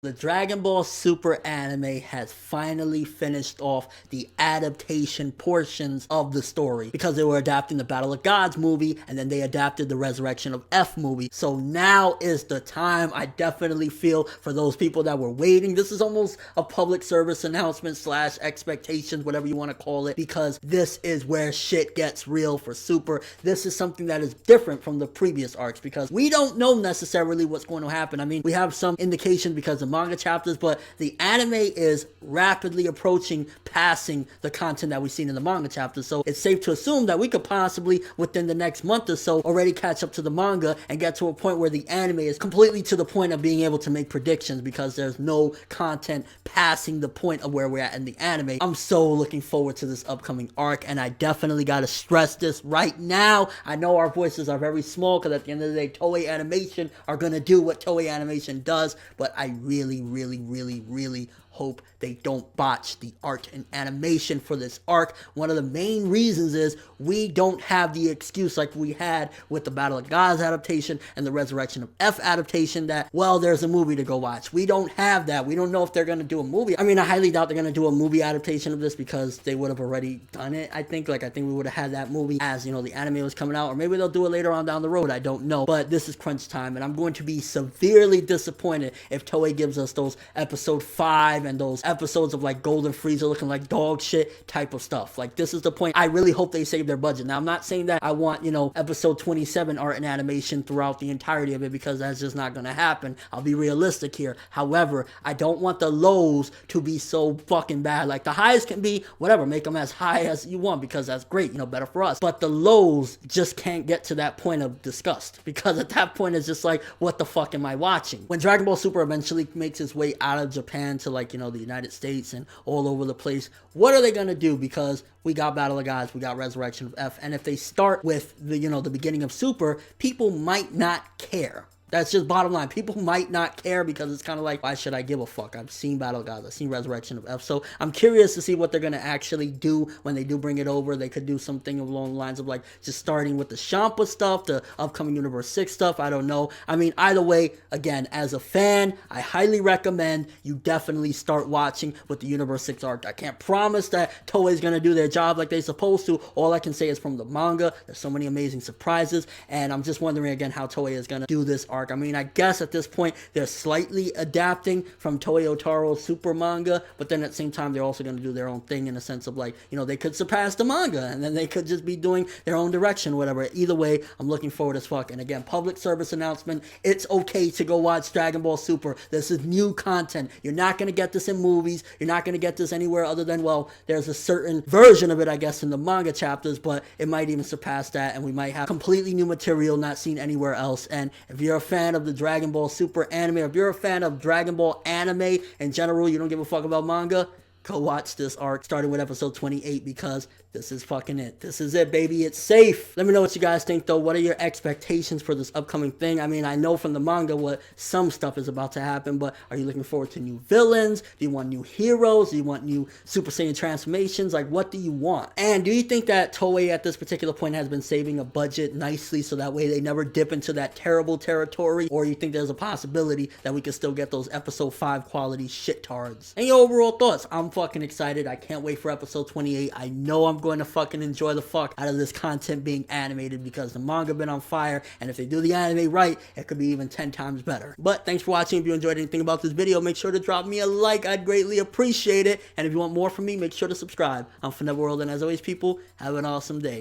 The Dragon Ball Super anime has finally finished off the adaptation portions of the story because they were adapting the Battle of Gods movie and then they adapted the Resurrection of F movie. So now is the time. I definitely feel for those people that were waiting. This is almost a public service announcement slash expectations, whatever you want to call it, because this is where shit gets real for Super. This is something that is different from the previous arcs because we don't know necessarily what's going to happen. I mean, we have some indications because of manga chapters, but the anime is rapidly approaching passing the content that we've seen in the manga chapters. So it's safe to assume that we could possibly within the next month or so already catch up to the manga and get to a point where the anime is completely to the point of being able to make predictions because there's no content passing the point of where we're at in the anime. I'm so looking forward to this upcoming arc, and I definitely got to stress this right now. I know our voices are very small because at the end of the day, Toei Animation are going to do what Toei Animation does, but I really hope they don't botch the art and animation for this arc. One of the main reasons is we don't have the excuse like we had with the Battle of Gods adaptation and the Resurrection of F adaptation that, well, there's a movie to go watch. We don't have that. We don't know if they're going to do a movie. I mean, I highly doubt they're going to do a movie adaptation of this because they would have already done it. I think we would have had that movie as, the anime was coming out, or maybe they'll do it later on down the road. I don't know, but this is crunch time, and I'm going to be severely disappointed if Toei gives us those episode 5 and those episodes of like Golden Frieza looking like dog shit type of stuff. Like, this is the point. I really hope they save their budget. Now, I'm not saying that I want, episode 27 art and animation throughout the entirety of it because that's just not going to happen. I'll be realistic here. However, I don't want the lows to be so fucking bad. Like, the highs can be whatever, make them as high as you want because that's great, better for us. But the lows just can't get to that point of disgust because at that point it's just like, what the fuck am I watching? When Dragon Ball Super eventually makes its way out of Japan to like, the United States and all over the place, what are they going to do? Because we got Battle of Gods, we got Resurrection of F, and if they start with the, the beginning of Super, people might not care. That's just bottom line. People might not care because it's kind of like, why should I give a fuck? I've seen Battle of Gods. I've seen Resurrection of F. So I'm curious to see what they're going to actually do when they do bring it over. They could do something along the lines of like just starting with the Champa stuff, the upcoming Universe 6 stuff. I don't know. I mean, either way, again, as a fan, I highly recommend you definitely start watching with the Universe 6 arc. I can't promise that Toei is going to do their job like they're supposed to. All I can say is from the manga, there's so many amazing surprises. And I'm just wondering again how Toei is going to do this arc. I mean, I guess at this point they're slightly adapting from Toei Otaro's Super manga, but then at the same time they're also going to do their own thing in the sense of like, they could surpass the manga and then they could just be doing their own direction, whatever. Either way, I'm looking forward as fuck. And again, public service announcement, it's okay to go watch Dragon Ball Super. This is new content. You're not going to get this in movies. You're not going to get this anywhere other than, well, there's a certain version of it, I guess, in the manga chapters, but it might even surpass that and we might have completely new material not seen anywhere else. And if you're a fan of the Dragon Ball Super anime, if you're a fan of Dragon Ball anime in general, you don't give a fuck about manga, go watch this arc starting with episode 28 because this is fucking it. This is it, baby. It's safe. Let me know what you guys think, though. What are your expectations for this upcoming thing? I mean, I know from the manga what some stuff is about to happen, but are you looking forward to new villains? Do you want new heroes? Do you want new Super Saiyan transformations? Like, what do you want? And do you think that Toei at this particular point has been saving a budget nicely so that way they never dip into that terrible territory? Or you think there's a possibility that we could still get those episode 5 quality shit-tards? And your overall thoughts? I'm fucking excited. I can't wait for episode 28. I know I'm going to fucking enjoy the fuck out of this content being animated because the manga been on fire, and if they do the anime right, it could be even 10 times better. But thanks for watching. If you enjoyed anything about this video, make sure to drop me a like. I'd greatly appreciate it. And if you want more from me, make sure to subscribe. I'm ForneverWorld, and as always, people, have an awesome day.